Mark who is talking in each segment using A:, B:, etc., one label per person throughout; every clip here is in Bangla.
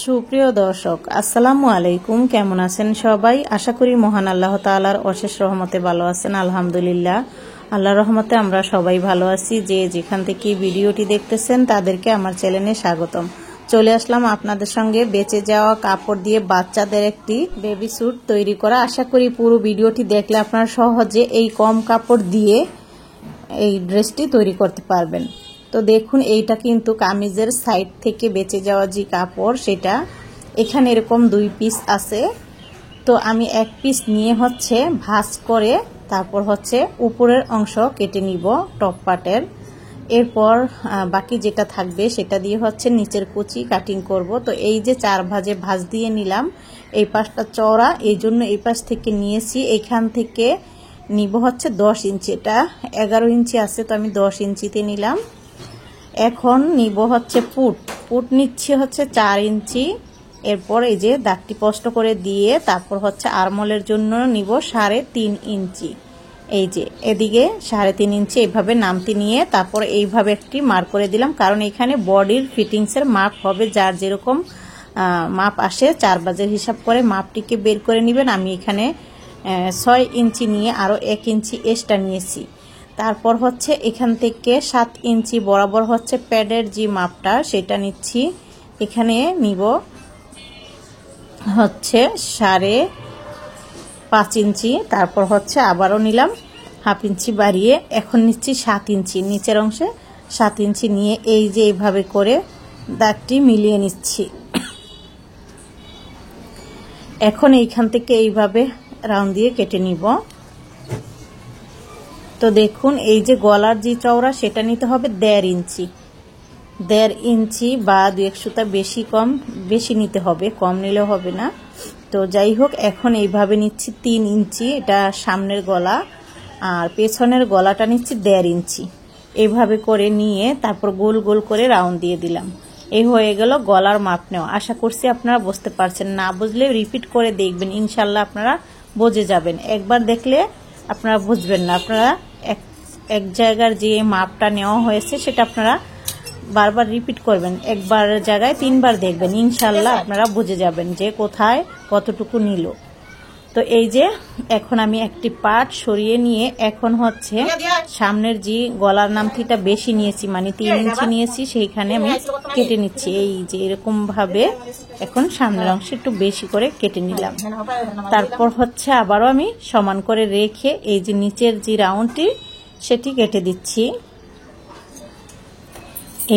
A: সুপ্রিয় দর্শক আসসালামু আলাইকুম, কেমন আছেন সবাই? আশা করি মহান আল্লাহ তাআলার অশেষ রহমতে ভালো আছেন। আলহামদুলিল্লাহ, আল্লাহর রহমতে আমরা সবাই ভালো আছি। যে যেখান থেকে ভিডিওটি দেখতেছেন তাদেরকে আমার চ্যানেলে স্বাগতম। চলে আসলাম আপনাদের সঙ্গে বেঁচে যাওয়া কাপড় দিয়ে বাচ্চাদের একটি বেবি স্যুট তৈরি করা। আশা করি পুরো ভিডিওটি দেখলে আপনারা সহজে এই কম কাপড় দিয়ে এই ড্রেসটি তৈরি করতে পারবেন। তো দেখুন, এইটা কিন্তু কামিজের সাইড থেকে বেঁচে যাওয়া যে কাপড়, সেটা এখানে এরকম 2 পিস আছে। তো আমি 1 পিস নিয়ে ভাঁজ করে তারপর উপরের অংশ কেটে নিব টপ পার্টের। এরপর বাকি যেটা থাকবে সেটা দিয়ে নিচের কুচি কাটিং করব। তো এই যে 4 ভাঁজে ভাঁজ দিয়ে নিলাম। এই পাশটা চওড়া, এই জন্য এই পাশ থেকে নিয়েছি। এইখান থেকে নিব 10 ইঞ্চি, এটা 11 ইঞ্চি আছে, তো আমি 10 ইঞ্চিতে নিলাম। এখন নিব পুট নিচ্ছি 4 ইঞ্চি। এরপর এই যে দাগটি স্পষ্ট করে দিয়ে তারপর আরমোলের জন্য নিব 3.5 ইঞ্চি। এই যে এদিকে 3.5 ইঞ্চি এইভাবে নামতি নিয়ে তারপর এইভাবে একটি মার্ক করে দিলাম, কারণ এখানে বডির ফিটিংসের মাপ হবে যার যেরকম মাপ আসে 4 ভাঁজের হিসাব করে মাপটিকে বের করে নেবেন। আমি এখানে 6 ইঞ্চি নিয়ে আরো 1 ইঞ্চি এক্সট্রা নিয়েছি। তারপর এখান থেকে 7 ইঞ্চি বরাবর প্যাডের যে মাপটা সেটা নিচ্ছি। এখানে নিব 5.5 ইঞ্চি। তারপর আবারও নিলাম হাফ ইঞ্চি বাড়িয়ে, এখন নিচ্ছি 7 ইঞ্চি। নিচের অংশে 7 ইঞ্চি নিয়ে এই যে এইভাবে করে দাগটি মিলিয়ে নিচ্ছি। এখন এইখান থেকে এইভাবে রাউন্ড দিয়ে কেটে নিব। তো দেখুন, এই যে গলার যে চওড়া সেটা নিতে হবে 1.5 ইঞ্চি। 1.5 ইঞ্চি বা 2-1 সুতা বেশি নিতে হবে, কম নিলে হবে না। তো যাই হোক, এখন এইভাবে নিচ্ছি 3 ইঞ্চি, এটা সামনের গলা, আর পেছনের গলাটা নিচ্ছি 1.5 ইঞ্চি। এইভাবে করে নিয়ে তারপর গোল গোল করে রাউন্ড দিয়ে দিলাম। এই হয়ে গেল গলার মাপ নেওয়া। আশা করছি আপনারা বুঝতে পারছেন। না বুঝলে রিপিট করে দেখবেন, ইনশাল্লাহ আপনারা বুঝে যাবেন। একবার দেখলে আপনারা বুঝবেন না। আপনারা এক জায়গার যে মাপটা নেওয়া হয়েছে সেটা আপনারা বারবার রিপিট করবেন। একবার জায়গায় 3 বার দেখবেন, ইনশাল্লাহ আপনারা বুঝে যাবেন যে কোথায় কতটুকু নিল। তো এই যে এখন আমি একটি পার্ট সরিয়ে নিয়ে এখন সামনের যে গলার নামটিটা বেশি নিয়েছি, মানে 3 ইঞ্চি নিয়েছি, সেইখানে আমি কেটে নিচ্ছি। এই যে এরকম ভাবে এখন সামনের অংশ একটু বেশি করে কেটে নিলাম। তারপর আবারও আমি সমান করে রেখে এই যে নিচের যে রাউন্ডটি সেটি কেটে দিচ্ছি।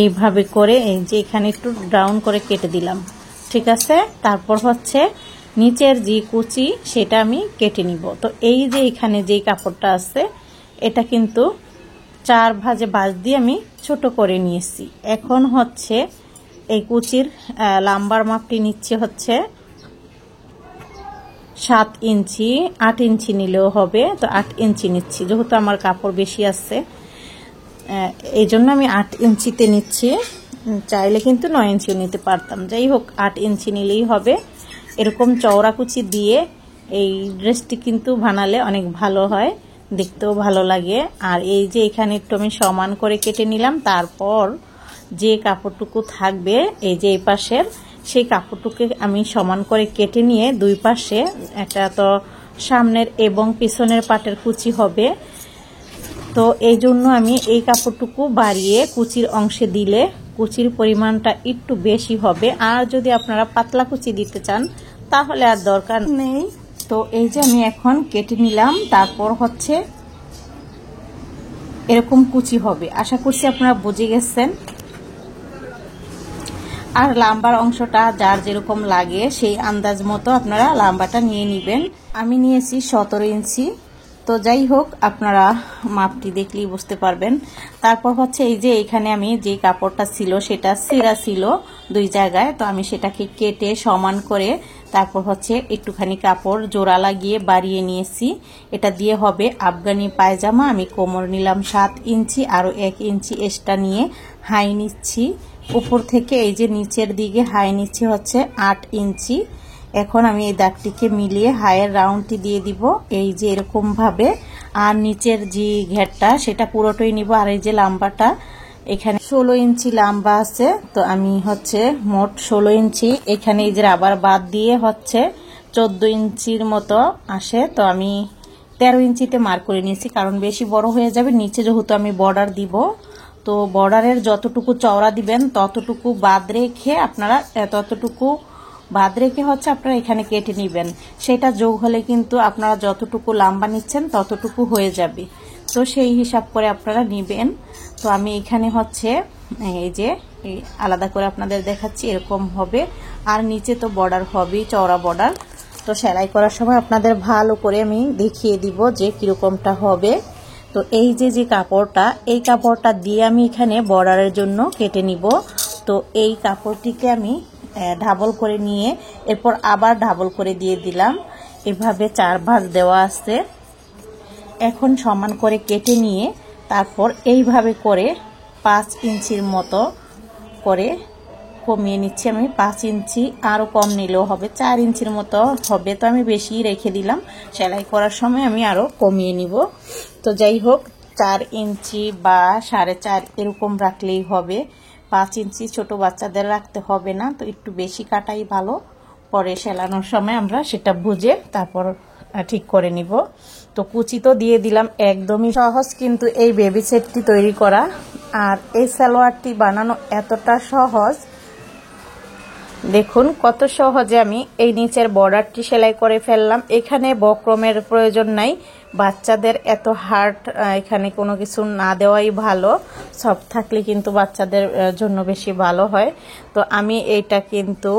A: এইভাবে করে এই যে এখানে একটু রাউন্ড করে কেটে দিলাম, ঠিক আছে। তারপর নিচের যে কুচি সেটা আমি কেটে নিব। তো এই যে এখানে যে কাপড়টা আছে এটা কিন্তু 4 ভাঁজে ভাঁজ দিয়ে আমি ছোট করে নিয়েছি। এখন এই কুচির লাম্বার মাপটি নিচ্ছে 7 ইঞ্চি। 8 ইঞ্চি নিলেও হবে, তো 8 ইঞ্চি নিচ্ছি, যেহেতু আমার কাপড় বেশি আছে এই জন্য আমি 8 ইঞ্চিতে নিচ্ছি। চাইলে কিন্তু 9 ইঞ্চিও নিতে পারতাম। যাই হোক, 8 ইঞ্চি নিলেই হবে। এরকম চওড়া কুচি দিয়ে এই ড্রেসটি কিন্তু বানালে অনেক ভালো হয়, দেখতেও ভালো লাগে। আর এই যে এখানে একটু আমি সমান করে কেটে নিলাম। তারপর যে কাপড়টুকু থাকবে এই যে এই পাশের, সেই কাপড়টুকে আমি সমান করে কেটে নিয়ে 2 পাশে, এটা তো সামনের এবং পিছনের পাটের কুচি হবে, তো এই জন্য আমি এই কাপড়টুকু বাড়িয়ে কুচির অংশে দিলে কুচির পরিমাণটা একটু বেশি হবে। আর যদি আপনারা পাতলা কুচি দিতে চান তাহলে আর দরকার নেই। তো এই যে আমি এখন কেটে নিলাম। তারপর এরকম কুচি হবে। আশা করছি আপনারা বুঝে গেছেন। আর লাম্বার অংশটা যার যেরকম লাগে সেই আন্দাজ মতো আপনারা লাম্বাটা নিয়ে নেবেন। আমি নিয়েছি 17 ইঞ্চি। তো যাই হোক, আপনারা মাপটি দেখলেই বুঝতে পারবেন। তারপর এই যে এখানে আমি যে কাপড়টা ছিল সেটা ছিঁড়া ছিল 2 জায়গায়, তো আমি সেটাকে কেটে সমান করে তারপর একটুখানি কাপড় জোড়া লাগিয়ে বাড়িয়ে নিয়েছি। এটা দিয়ে হবে আফগানি পায়জামা। আমি কোমর নিলাম 7 ইঞ্চি, আরো 1 ইঞ্চি এক্সট্রা নিয়ে হাই নিচ্ছি। উপর থেকে এই যে নিচের দিকে হাই নিচ্ছি 8 ইঞ্চি। এখন আমি এই দাগটিকে মিলিয়ে হাইয়ের রাউন্ডটি দিয়ে দিব এই যে এরকম ভাবে। আর নিচের যে ঘেরটা সেটা পুরোটাই নিব। আর এই যে লাম্বাটা এখানে 16 ইঞ্চি লম্বা আছে, তো আমি হচ্ছে মোট 16 ইঞ্চি, এখানে এই যে রাবার বাদ দিয়ে হচ্ছে 14 ইঞ্চির মতো আসে। তো আমি 13 ইঞ্চিতে মার্ক করে নিয়েছি, কারণ বেশি বড় হয়ে যাবে নিচে যেহেতু আমি বর্ডার দিব। তো বর্ডারের যতটুকু চওড়া দিবেন ততটুকু বাদ রেখে আপনারা হচ্ছে আপনারা এখানে কেটে নেবেন। সেটা যোগ হলে কিন্তু আপনারা যতটুকু লম্বা নিচ্ছেন ততটুকু হয়ে যাবে। তো সেই হিসাব করে আপনারা নেবেন। তো আমি এখানে হচ্ছে এই যে আলাদা করে আপনাদের দেখাচ্ছি, এরকম হবে। আর নিচে তো বর্ডার হবেই, চওড়া বর্ডার। তো সেলাই করার সময় আপনাদের ভালো করে আমি দেখিয়ে দিব যে কিরকমটা হবে। তো এই যে কাপড়টা, এই কাপড়টা দিয়ে আমি এখানে বর্ডারের জন্য কেটে নিব। তো এই কাপড়টিকে আমি ডাবল করে নিয়ে এরপর আবার ডাবল করে দিয়ে দিলাম। এভাবে 4 ভাঁজ দেওয়া আছে। এখন সমান করে কেটে নিয়ে তারপর এইভাবে করে 5 ইঞ্চির মতো করে কমিয়ে নিচ্ছি আমি। 5 ইঞ্চি আরও কম নিলেও হবে, 4 ইঞ্চির মতো হবে। তো আমি বেশি রেখে দিলাম, সেলাই করার সময় আমি আরও কমিয়ে নিব। তো যাই হোক 4 ইঞ্চি বা 4.5 এরকম রাখলেই হবে। 5 ইঞ্চি ছোট বাচ্চাদের রাখতে হবে না। তো একটু বেশি কাটাই ভালো, পরে সেলানোর সময় আমরা সেটা বুঝে তারপর ঠিক করে নিব। তো কুচি তো দিয়ে দিলাম। একদমই সহজ কিন্তু এই বেবি সেটটি তৈরি করা, আর এই সালোয়ারটি বানানো এতটা সহজ। দেখুন কত সহজে আমি এই নিচের বর্ডারটি সেলাই করে ফেললাম। এখানে বক্রমের প্রয়োজন নাই, বাচ্চাদের এত হার্ড এখানে কোনো কিছু না দেওয়াই ভালো। সফট থাকলে কিন্তু বাচ্চাদের জন্য বেশি ভালো হয়। তো আমি এইটা কিন্তু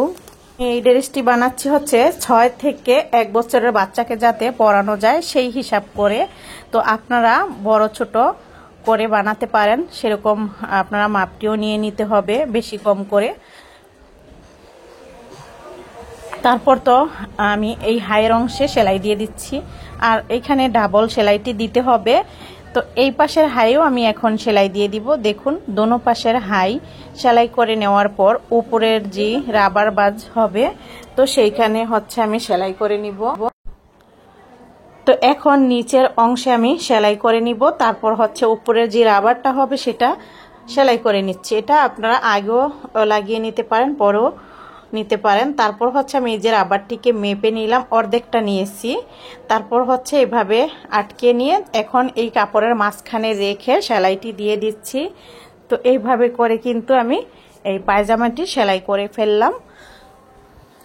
A: এই ড্রেসটি বানাচ্ছি হচ্ছে 6 থেকে 1 বছরের বাচ্চাকে যাতে পরানো যায় সেই হিসাব করে। তো আপনারা বড় ছোট করে বানাতে পারেন, সেরকম আপনারা মাপটিও নিয়ে নিতে হবে বেশি কম করে। তারপর তো আমি এই হাইয়ের অংশে সেলাই দিয়ে দিচ্ছি, আর এখানে ডাবল সেলাইটি দিতে হবে। তো এই পাশের হাইও আমি এখন সেলাই দিয়ে দিব। দেখুন দোনো পাশের হাই সেলাই করে নেওয়ার পর উপরের যে রাবার বাজ হবে, তো সেইখানে হচ্ছে আমি সেলাই করে নিব। তো এখন নিচের অংশে আমি সেলাই করে নিব, তারপর হচ্ছে উপরের যে রাবারটা হবে সেটা সেলাই করে নিচ্ছি। এটা আপনারা আগেও লাগিয়ে নিতে পারেন, পরেও নিতে পারেন। তারপর হচ্ছে আমি এই যে রাবারটিকে মেপে নিলাম, অর্ধেকটা নিয়েছি। তারপর হচ্ছে এভাবে আটকে নিয়ে এখন এই কাপড়ের মাঝখানে রেখে সেলাইটি দিয়ে দিচ্ছি। তো এইভাবে করে কিন্তু আমি এই পায়জামাটি সেলাই করে ফেললাম।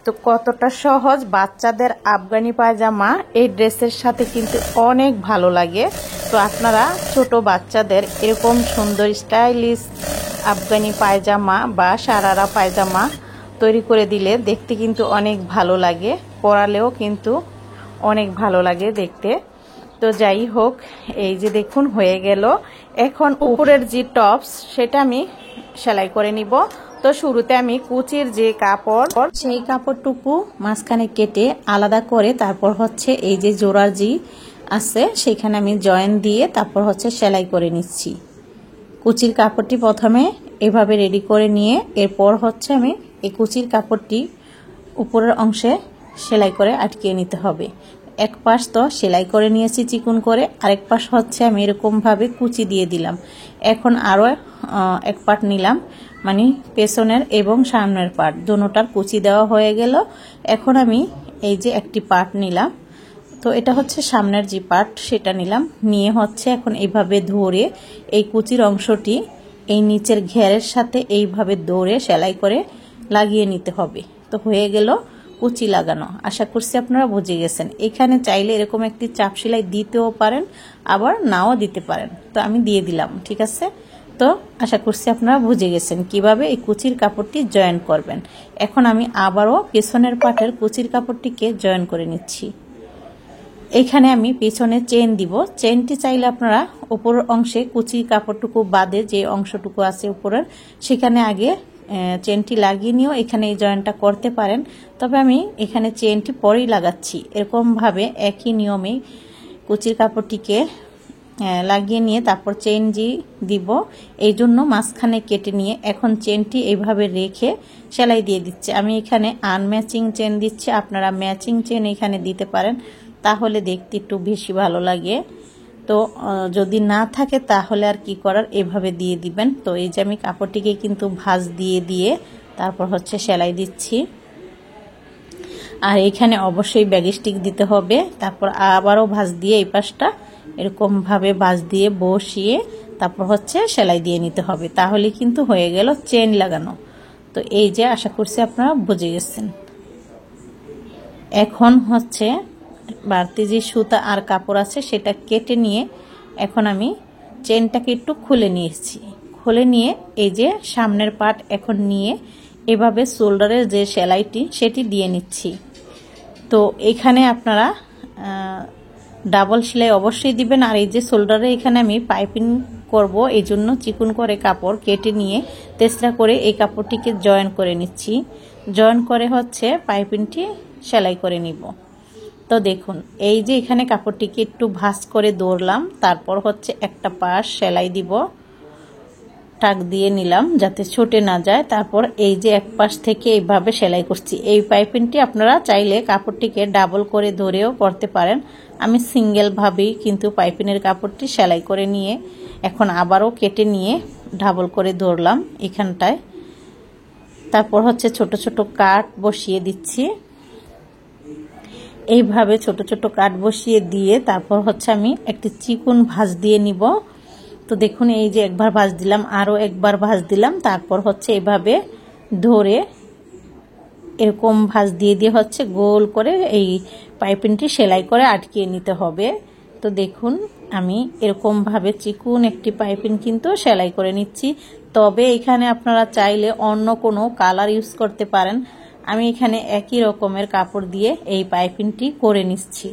A: তো কতটা সহজ, বাচ্চাদের আফগানি পায়জামা এই ড্রেসের সাথে কিন্তু অনেক ভালো লাগে। তো আপনারা ছোট বাচ্চাদের এরকম সুন্দর স্টাইলিশ আফগানি পায়জামা বা সারারা পায়জামা তৈরি করে দিলে দেখতে কিন্তু অনেক ভালো লাগে, পরালেও কিন্তু অনেক ভালো লাগে দেখতে। তো যাই হোক এই যে দেখুন হয়ে গেল। এখন উপরের যে টপস সেটা আমি সেলাই করে নিব। তো শুরুতে আমি কুচির যে কাপড় সেই কাপড়টুকু মাঝখানে কেটে আলাদা করে তারপর হচ্ছে এই যে জোড়ার যে আছে সেখানে আমি জয়েন দিয়ে তারপর হচ্ছে সেলাই করে নিচ্ছি। কুচির কাপড়টি প্রথমে এভাবে রেডি করে নিয়ে এরপর হচ্ছে আমি এই কুচির কাপড়টি উপরের অংশে সেলাই করে আটকিয়ে নিতে হবে। এক পাশ তো সেলাই করে নিয়েছি চিকন করে, আরেক পাশ হচ্ছে আমি এরকমভাবে কুচি দিয়ে দিলাম। এখন আরও এক পার্ট নিলাম, মানে পেছনের এবং সামনের পার্ট দুটোটার কুচি দেওয়া হয়ে গেল। এখন আমি এই যে একটি পার্ট নিলাম, তো এটা হচ্ছে সামনের যে পার্ট সেটা নিলাম, নিয়ে হচ্ছে এখন এইভাবে ধরে এই কুচির অংশটি এই নিচের ঘেরের সাথে এইভাবে ধরে সেলাই করে লাগিয়ে নিতে হবে। তো হয়ে গেল কুচি লাগানো। আশা করছি আপনারা বুঝে গেছেন। এখানে চাইলে এরকম একটি চাপ সেলাই দিতেও পারেন, আবার নাও দিতে পারেন। তো আমি দিয়ে দিলাম, ঠিক আছে। তো আশা করছি আপনারা বুঝে গেছেন কিভাবে এই কুচির কাপড়টি জয়েন করবেন। এখন আমি আবারও পেছনের পাটের কুচির কাপড়টিকে জয়েন করে নিচ্ছি। এখানে আমি পেছনে চেন দিব। চেনটি চাইলে আপনারা উপরের অংশে কুচির কাপড়টুকু বাদে যে অংশটুকু আছে উপরের সেখানে আগে চেনটি লাগিয়ে নিয়েও এখানে এই জয়েনটা করতে পারেন। তবে আমি এখানে চেনটি পরেই লাগাচ্ছি। এরকমভাবে একই নিয়মে কুচির কাপড়টিকে লাগিয়ে নিয়ে তারপর চেন জি দিব, এই জন্য মাঝখানে কেটে নিয়ে এখন চেনটি এইভাবে রেখে সেলাই দিয়ে দিচ্ছি। আমি এখানে আনম্যাচিং চেন দিচ্ছি, আপনারা ম্যাচিং চেন এখানে দিতে পারেন, তাহলে দেখতে একটু বেশি ভালো লাগে। তো তো যদি না থাকে তাহলে আর কি করার, এভাবে দিয়ে দিবেন। তো এই যে আমি কাপড়টিকে কিন্তু ভাঁজ দিয়ে তারপর হচ্ছে সেলাই দিচ্ছি। আর এখানে অবশ্যই ব্যাগি স্টিক দিতে হবে। তারপর আবারও ভাঁজ দিয়ে এই পাশটা এরকমভাবে ভাঁজ দিয়ে বসিয়ে তারপর হচ্ছে সেলাই দিয়ে নিতে হবে, তাহলে কিন্তু হয়ে গেল চেন লাগানো। তো এই যে আশা করছি আপনারা বুঝে গেছেন। এখন হচ্ছে বাড়তি যে সুতা আর কাপড় আছে সেটা কেটে নিয়ে এখন আমি চেনটাকে একটু খুলে নিয়েছি। খুলে নিয়ে এই যে সামনের পার্ট এখন নিয়ে এভাবে শোল্ডারের যে সেলাইটি সেটি দিয়ে নিচ্ছি। তো এখানে আপনারা ডাবল সেলাই অবশ্যই দিবেন। আর এই যে শোল্ডারে এখানে আমি পাইপিং করব, এই জন্য চিকন করে কাপড় কেটে নিয়ে তেসরা করে এই কাপড়টিকে জয়েন করে নিচ্ছি। জয়েন করে হচ্ছে পাইপিংটি সেলাই করে নিব। তো দেখুন এই যে এখানে কাপড়টিকে একটু ভাঁজ করে দৌড়লাম, তারপর হচ্ছে একটা পাশ সেলাই দিব, টাক দিয়ে নিলাম যাতে ছুটে না যায়। তারপর এই যে এক পাশ থেকে এইভাবে সেলাই করছি। এই পাইপিংটি আপনারা চাইলে কাপড়টিকে ডাবল করে ধরেও করতে পারেন। আমি সিঙ্গেল ভাবেই কিন্তু পাইপিংয়ের কাপড়টি সেলাই করে নিয়ে এখন আবারও কেটে নিয়ে ডাবল করে ধরলাম এখানটায়। তারপর হচ্ছে ছোট ছোট কাট বসিয়ে দিচ্ছি। এইভাবে ছোট ছোট কাট বসিয়ে দিয়ে তারপর হচ্ছে আমি একটি চিকন ভাঁজ দিয়ে নিব। তো দেখুন এই যে একবার ভাঁজ দিলাম, আরও একবার ভাঁজ দিলাম, তারপর হচ্ছে এভাবে ধরে এরকম ভাঁজ দিয়ে হচ্ছে গোল করে এই পাইপিংটি সেলাই করে আটকিয়ে নিতে হবে। তো দেখুন আমি এরকমভাবে চিকন একটি পাইপিং কিন্তু সেলাই করে নিচ্ছি। তবে এখানে আপনারা চাইলে অন্য কোনো কালার ইউজ করতে পারেন। আমি এখানে একই রকমের কাপড় দিয়ে এই পাইপিংটি করে নিচ্ছি।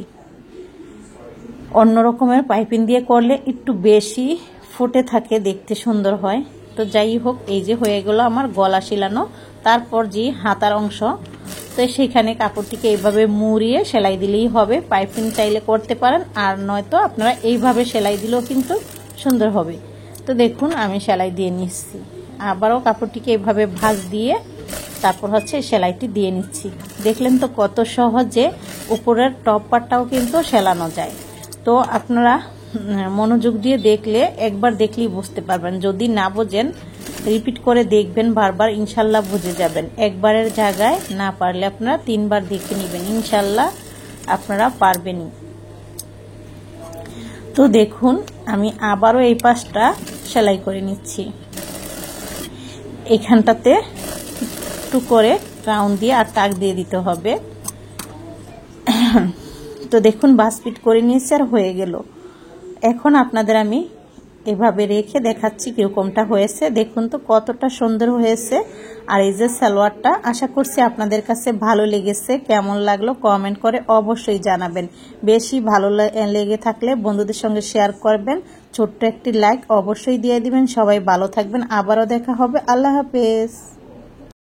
A: অন্য রকমের পাইপিং দিয়ে করলে একটু বেশি ফুটে থাকে, দেখতে সুন্দর হয়। তো যাই হোক এই যে হয়ে গেল আমার গলা শিলানো। তারপর যে হাতার অংশ, তো সেখানে কাপড়টিকে এইভাবে মুড়িয়ে সেলাই দিলেই হবে। পাইপিং চাইলে করতে পারেন, আর নয়তো আপনারা এইভাবে সেলাই দিলেও কিন্তু সুন্দর হবে। তো দেখুন আমি সেলাই দিয়ে নিচ্ছি, আবারও কাপড়টিকে এইভাবে ভাঁজ দিয়ে তারপর হচ্ছে সেলাইটি দিয়ে নিচ্ছি। দেখলেন তো কত সহজে উপরের টপ পার্টটাও কিন্তু সেলানো যায়। তো আপনারা মনোযোগ দিয়ে দেখলে একবার দেখলেই বুঝতে পারবেন, যদি না বোঝেন রিপিট করে দেখবেন বারবার, ইনশাল্লাহ বুঝে যাবেন। একবারের জায়গায় না পারলে আপনারা 3 বার দেখে নেবেন, ইনশাল্লাহ আপনারা পারবেনই। তো দেখুন আমি আবারও এই পাশটা সেলাই করে নিচ্ছি। এখানটাতে একটু করে রাউন্ড দিয়ে আর টাক দিয়ে দিতে হবে। তো দেখুন বাস ফিট করে নিয়েছি আর হয়ে গেল। এখন আপনাদের আমি এভাবে রেখে দেখাচ্ছি কিরকমটা হয়েছে। দেখুন তো কতটা সুন্দর হয়েছে। আর এই যে সালোয়ারটা, আশা করছি আপনাদের কাছে ভালো লেগেছে। কেমন লাগলো কমেন্ট করে অবশ্যই জানাবেন। বেশি ভালো লেগে থাকলে বন্ধুদের সঙ্গে শেয়ার করবেন, ছোট্ট একটি লাইক অবশ্যই দিয়ে দিবেন। সবাই ভালো থাকবেন, আবারও দেখা হবে। আল্লাহ হাফেজ।